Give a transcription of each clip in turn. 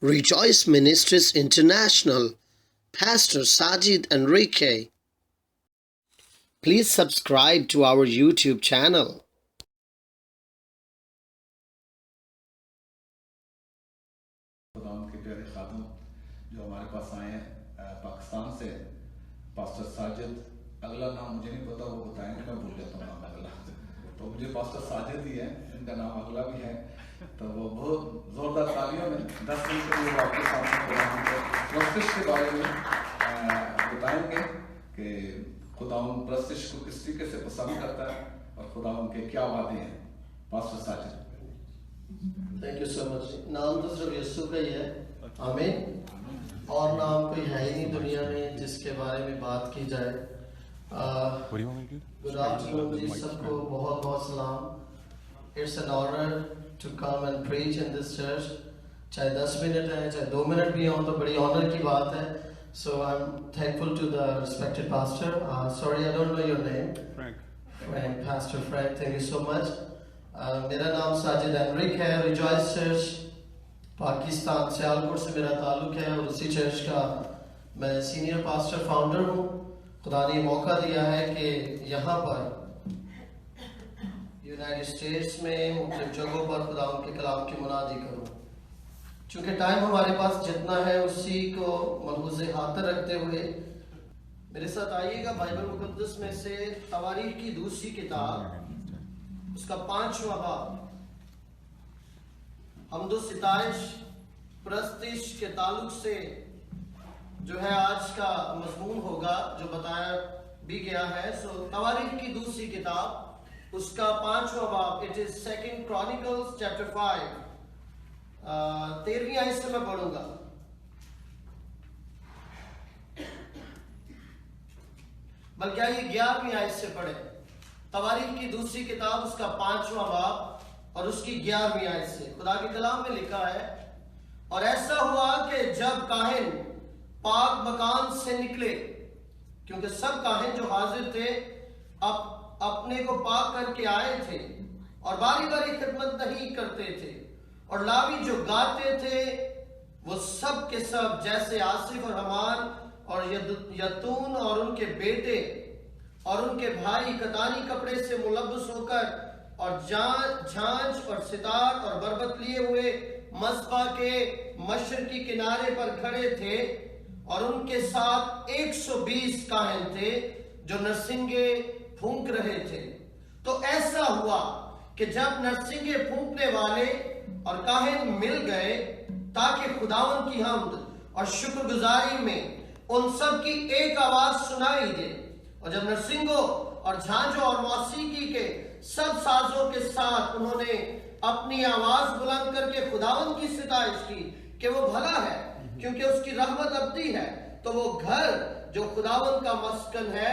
Rejoice Ministries International, Pastor Sajid Enrique. Please subscribe to our YouTube channel. خداوند کے پیارے خادم جو ہمارے پاس آئے ہیں پاکستان سے، پاسٹر ساجد، اگلا نام مجھے نہیں پتا، وہ بتائیں گے، میں بھول جاتا ہوں نام اگلا، تو مجھے پاسٹر ساجد ہی ہے، ان کا نام اگلا بھی ہے، تو وہ بہت زوردار تالیوں میں 10 منٹ کے لیے آپ کے سامنے خداوند کے پرستش کے بارے میں بتائیں گے کہ خداوند پرستش کو کس طریقے سے پسند کرتا ہے اور خداوند کے کیا وعدے ہیں۔ Pastor Sajid. Thank you so much. نام تو صرف یسوع کا ہی ہے، آمین، اور نام کوئی ہے ہی نہیں دنیا میں جس کے بارے میں بات کی جائے۔ گڈ آفٹرنون جی، سب کو بہت بہت سلام۔ It's an honour to come and preach in this church, چاہے 10 منٹ ہیں چاہے 2 منٹ بھی ہوں تو بڑی آنر کی بات ہے۔ So I am thankful to the respected pastor, sorry I don't know your name. Frank, pastor Frank, thank you so much. میرا نام ساجد انرک ہے، ریجوائس چرچ پاکستان سیالکوٹ سے میرا تعلق ہے، اور اسی چرچ کا میں سینئر پاسٹر فاؤنڈر ہوں۔ خدا نے موقع دیا ہے کہ یہاں پر یونائٹڈ اسٹیٹس میں مختلف جگہوں پر خدا ان کے کلام کی منادی کروں۔ چونکہ ٹائم ہمارے پاس جتنا ہے اسی کو ملحوظ خاطر رکھتے ہوئے میرے ساتھ آئیے گا بائبل مقدس میں سے تواریخ کی دوسری کتاب، اس کا 5واں باب، حمد و ستائش پرستش کے تعلق سے جو ہے آج کا مضمون ہوگا جو بتایا بھی گیا ہے۔ سو تواریخ کی دوسری کتاب، اس کا 5واں باب، اٹ از 2 Chronicles chapter 5، 13ویں آیت سے میں پڑھوں گا۔ بلکہ یہ 11ویں آیت سے پڑھے۔ تواریخ کی دوسری کتاب، اس کا 5واں باب اور اس کی 11ویں آیت سے خدا کے کلام میں لکھا ہے، اور ایسا ہوا کہ جب کاہن پاک مکان سے نکلے، کیونکہ سب کاہن جو حاضر تھے اپنے کو پاک کر کے آئے تھے اور باری باری خدمت نہیں کرتے تھے، اور لاوی جو گاتے تھے وہ سب کے سب جیسے آصف اور حمان اور یتون اور ان کے بیٹے اور ان کے بھائی کتانی کپڑے سے ملبس ہو کر اور جھانج اور ستار اور بربت لیے ہوئے مذبح کے مشرقی کنارے پر کھڑے تھے، اور ان کے ساتھ 120 کاہن تھے جو نرسنگے پھونک رہے تھے۔ تو ایسا ہوا کہ جب نرسنگے پھونکنے والے اور کاہن مل گئے تاکہ خداوند کی حمد اور شکر گزاری میں ان سب کی ایک آواز سنائی دے، اور جب نرسنگوں اور جھانجوں اور موسیقی کے سب سازوں کے ساتھ انہوں نے اپنی آواز بلند کر کے خداوند کی ستائش کی کہ وہ بھلا ہے کیونکہ اس کی رحمت ابدی ہے، تو وہ گھر جو خداوند کا مسکن ہے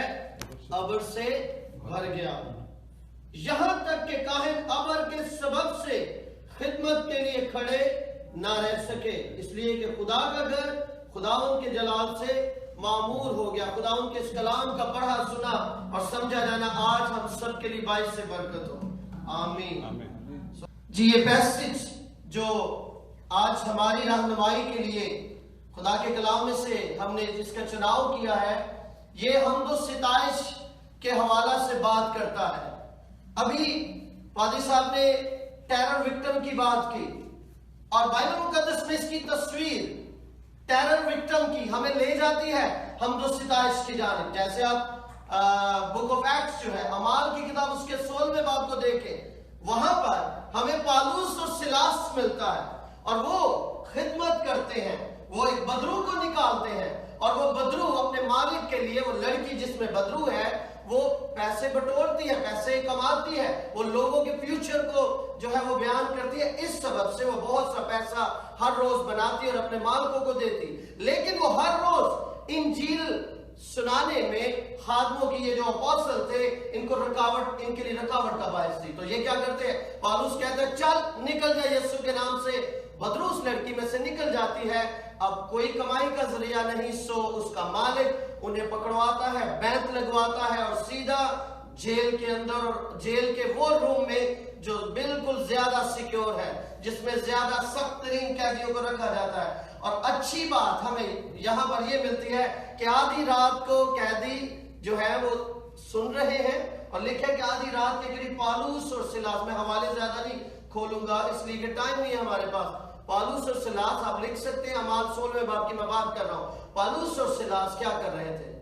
ابر سے بھر گیا، یہاں تک کہ کاہن ابر کے سبب سے خدمت کے لیے کھڑے نہ رہ سکے، اس لیے کہ خدا کا گھر خداوند کے جلال سے معمور ہو گیا۔ خداوند کے اس کلام کا پڑھا سنا اور سمجھا جانا آج ہم سب کے لیے باعث برکت ہو، آمین۔ جی، یہ پیسج جو آج ہماری رہنمائی کے لیے خدا کے کلام میں سے ہم نے جس کا چناؤ کیا ہے، یہ حمد و ستائش کے حوالہ سے بات کرتا ہے۔ ابھی پادری صاحب نے ٹیرر وکٹم کی بات کی، اور بائبل مقدس میں اس کی تصویر ٹیرر وکٹم کی ہمیں لے جاتی ہے حمد و ستائش کی جانب۔ جیسے آپ بک آف ایکٹس جو ہے، اعمال کی کتاب، اس کے 16ویں باب کو دیکھیں، وہاں پر ہمیں پالوس اور سلاس ملتا ہے، اور وہ خدمت کرتے ہیں، وہ ایک بدرو کو نکالتے ہیں، اور وہ بدرو اپنے مالک کے لیے، وہ لڑکی جس میں بدرو ہے وہ پیسے بٹورتی ہے، پیسے کماتی ہے، وہ لوگوں کے فیوچر کو جو ہے وہ بیان کرتی ہے، اس سبب سے وہ بہت سا پیسہ ہر روز بناتی اور اپنے مالکوں کو دیتی، لیکن وہ ہر روز انجیل سنانے میں خادموں کی، یہ جو اپوسل تھے، ان کے لیے رکاوٹ کا باعث تھی۔ تو یہ کیا کرتے ہیں؟ پالوس کہتا ہے چل نکل جائے یسوع کے نام سے۔ بدرو اس لڑکی میں سے نکل جاتی ہے، اب کوئی کمائی کا ذریعہ نہیں، سو اس کا مالک انہیں پکڑواتا ہے، بیعت لگواتا ہے، اور سیدھا جیل کے اندر، اور جیل کے وہ روم میں جو بالکل زیادہ سیکیور ہے، جس میں زیادہ سخت ترین قیدیوں کو رکھا جاتا ہے. اور اچھی بات ہمیں یہاں پر یہ ملتی ہے کہ آدھی رات کو قیدی جو ہے وہ سن رہے ہیں، اور لکھے کہ آدھی رات کے قریب پالوس اور سلاس، میں حوالے زیادہ نہیں کھولوں گا اس لیے کہ ٹائم نہیں ہے ہمارے پاس. پالوس اور سلاس آپ لکھ سکتے ہیں، اعمال 16 باب کی میں بات کر رہا ہوں. پالوس اور سلاس کیا کر رہے تھے؟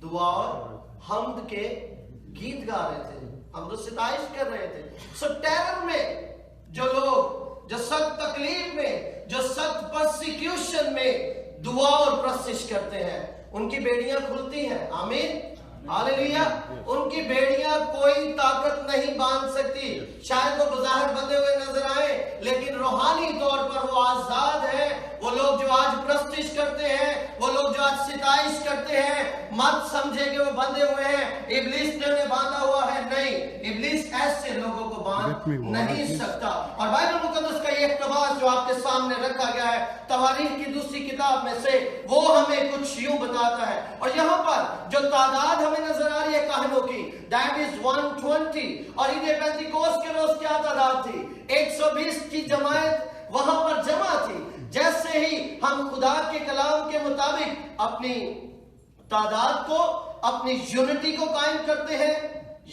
دعا اور حمد کے گیت گا رہے تھے، حمد و ستائش کر رہے تھے. سو ٹیرر میں جو لوگ، جو سخت تکلیف میں، جو سخت پرسیکیوشن میں دعا اور پرستش کرتے ہیں، ان کی بیڑیاں کھلتی ہیں. آمین، ہاللیلویا. ان کی بیڑیاں کوئی طاقت نہیں باندھ سکتی. شاید وہ بظاہر بندھے ہوئے نظر آئے لیکن روحانی طور پر وہ آزاد ہیں. وہ لوگ جو آج پرستش کرتے ہیں، وہ لوگ جو آج ستائش کرتے ہیں، مت سمجھے کہ وہ بندھے ہوئے ہیں، ابلیس نے انہیں باندھا ہوا ہے. نہیں، ابلیس ایسے لوگوں کو باندھ نہیں سکتا. اور بائبل مقدس کا یہ اقتباس جو آپ کے سامنے رکھا گیا ہے تواریخ کی دوسری کتاب میں سے، وہ ہمیں کچھ یوں بتاتا ہے. اور یہاں پر جو تعداد ہمیں نظر آ رہی ہے کاہنوں کی، that is 120. اور عید پینتیکوست کے روز کیا تعداد تھی؟ 120 کی جماعت وہاں پر جمع تھی. جیسے ہی ہم خدا کے کلام کے مطابق اپنی تعداد کو، اپنی یونٹی کو قائم کرتے ہیں،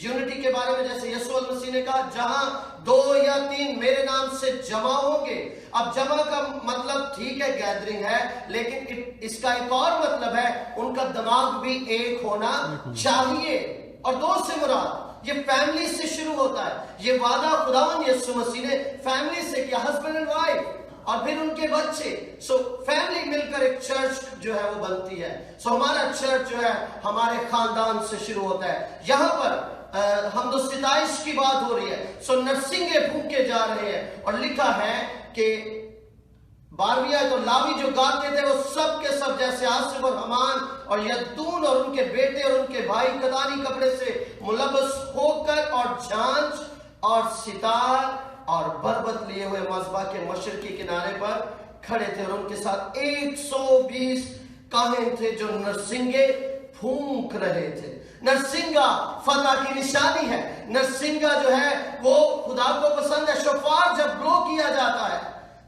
یونٹی کے بارے میں جیسے یسوع المسیح نے کہا جہاں 2 یا 3 میرے نام سے جمع ہوں گے. اب جمع کا مطلب ٹھیک ہے گیدرنگ ہے، لیکن اس کا ایک اور مطلب ہے ان کا دماغ بھی ایک ہونا چاہیے. اور 2 سے مراد یہ فیملی سے شروع ہوتا ہے. یہ وعدہ خداوند یسوع مسیح نے فیملی سے کیا، ہسبینڈ اینڈ وائف، اور پھر ان کے بچے. سو فیملی مل کر ایک چرچ جو ہے وہ بنتی ہے. سو ہمارا چرچ جو ہے ہمارے خاندان سے شروع ہوتا ہے. یہاں پر حمد و ستائش کی بات ہو رہی ہے. سو نرسنگے پھونکے جا رہے ہیں، اور لکھا ہے کہ 12ویں آیت، تو لاوی جو گاتے تھے وہ سب کے سب جیسے آصف اور حمان اور یدون اور ان کے بیٹے اور ان کے بھائی قدانی کپڑے سے ملبس ہو کر اور جھانج اور ستار اور بربت لیے ہوئے مذبح کے مشرقی کنارے پر کھڑے تھے. اور ان کے ساتھ 120 کاہن تھے جو نرسنگے پھونک رہے تھے. نرسنگا فتح کی نشانی ہے. نرسنگا جو ہے وہ خدا کو پسند ہے. شofar جب بلو کیا جاتا ہے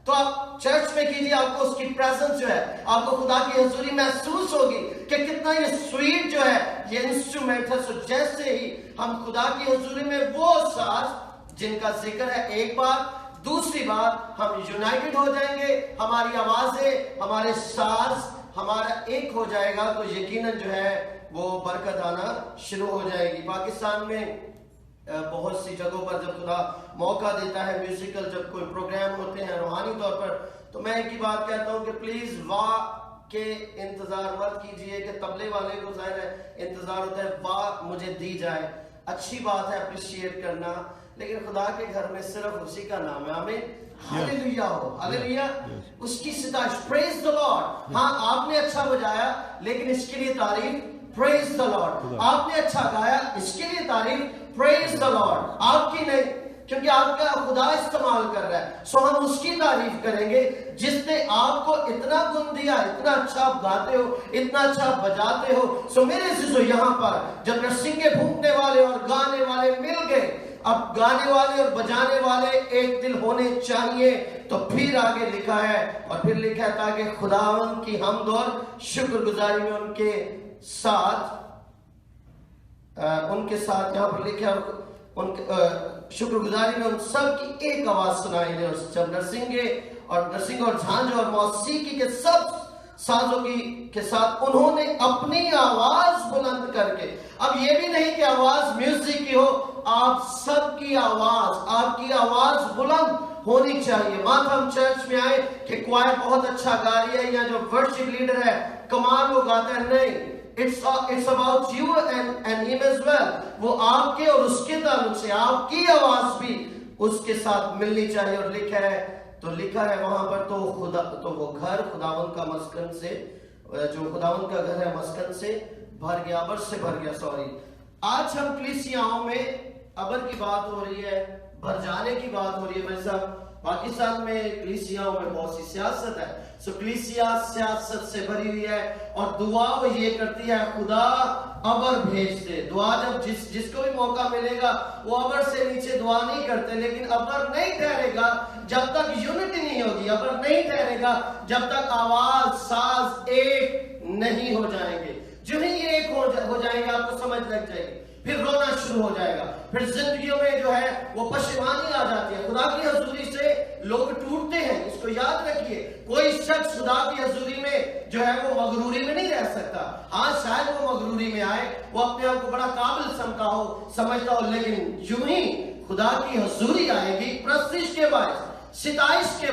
تو آپ چرچ میں کیجئے، آپ کو اس کی پریزنس جو ہے، آپ کو خدا کی حضوری محسوس ہوگی کہ کتنا یہ سویٹ جو ہے یہ انسٹرومنٹ ہے. سو جیسے ہی ہم خدا کی حضوری میں وہ ساز جن کا ذکر ہے، ایک بات، دوسری بات ہم یونائٹڈ ہو جائیں گے، ہماری آوازیں، ہمارے ساز ہمارا ایک ہو جائے گا، تو یقیناً جو ہے وہ برکت آنا شروع ہو جائے گی. پاکستان میں بہت سی جگہوں پر جب خدا موقع دیتا ہے، میوزیکل جب کوئی پروگرام ہوتے ہیں روحانی طور پر، تو میں ایک ہی بات کہتا ہوں کہ پلیز واہ کے انتظار مت کیجئے کہ طبلے والے کو ظاہر ہے انتظار ہوتا ہے واہ مجھے دی جائے. اچھی بات ہے اپریشیٹ کرنا، لیکن خدا کے گھر میں صرف اسی کا نام ہے. آمین، ہاللیلویا ہو، ہاللیلویا، اس کی ستائش، پریز دی لارڈ. ہاں آپ نے اچھا بجایا لیکن اس کے لیے تعریف، پریز دی لارڈ. آپ نے اچھا گایا، اس کے لیے تعریف، پریز دی لارڈ. آپ کی نہیں، کیونکہ آپ کا خدا استعمال کر رہا ہے. سو ہم اس کی تعریف کریں گے جس نے آپ کو اتنا گن دیا، اتنا اچھا آپ گاتے ہو، اتنا اچھا بجاتے ہو. سو میرے عزیزو یہاں پر جب نرسنگے پھونکنے والے اور گانے والے مل گئے، اب گانے والے اور بجانے والے ایک دل ہونے چاہیے. تو پھر آگے لکھا ہے، اور پھر لکھا ہے تاکہ خداوند کی حمد اور شکر گزاری میں ان کے ساتھ یہاں پر لکھا ہے ان شکر گزاری میں ان سب کی ایک آواز سنائی دے. اور جب نرسنگ اور جھانج اور موسیقی کے سب سازوں کے ساتھ انہوں نے اپنی آواز بلند کر کے، اب یہ بھی نہیں کہ آواز میوزک کی ہو، آپ سب کی آواز، آپ کی آواز بلند ہونی چاہیے. مات ہم چرچ میں آئے کہ کوائر بہت اچھا گا رہی ہے یا جو ورشپ لیڈر ہے کمال وہ گاتا ہے، نہیں، it's about you and him as well. وہ آپ کے اور اس کے تعلق سے آپ کی آواز بھی اس کے ساتھ ملنی چاہیے. اور لکھا ہے وہاں پر تو وہ گھر خداوند کا مسکن سے، جو خداوند کا گھر ہے مسکن سے بھر گیا، ابر سے بھر گیا. آج ہم کلیسیاؤں میں ابر کی بات ہو رہی ہے، بھر جانے کی بات ہو رہی ہے. ویسا پاکستان میں کلیسیاؤں میں بہت سی سیاست ہے. سو کلیسیا سیاست سے بھری ہوئی ہے، اور دعا وہ یہ کرتی ہے خدا ابر بھیج دے. دعا جب جس کو بھی موقع ملے گا وہ ابر سے نیچے دعا نہیں کرتے، لیکن ابر نہیں ٹھہرے گا جب تک یونٹی نہیں ہوگی، ابر نہیں ٹھہرے گا جب تک آواز ساز ایک نہیں ہو جائیں گے. جو ہی یہ ایک ہو جائیں گے آپ کو سمجھ لگ جائے گی، پھر رونا شروع ہو جائے گا، پھر زندگیوں میں جو ہے وہ پشیمانی آ جاتی ہے. خدا کی حضوری سے لوگ ٹوٹتے ہیں، اس کو یاد رکھیے. کوئی شخص خدا کی حضوری میں جو ہے وہ مغروری میں نہیں رہ سکتا. ہاں شاید وہ مغروری میں آئے، وہ اپنے آپ کو بڑا قابل سمجھتا ہو، لیکن یوں ہی خدا کی حضوری آئے گی پرستش کے باعث، ستائش کے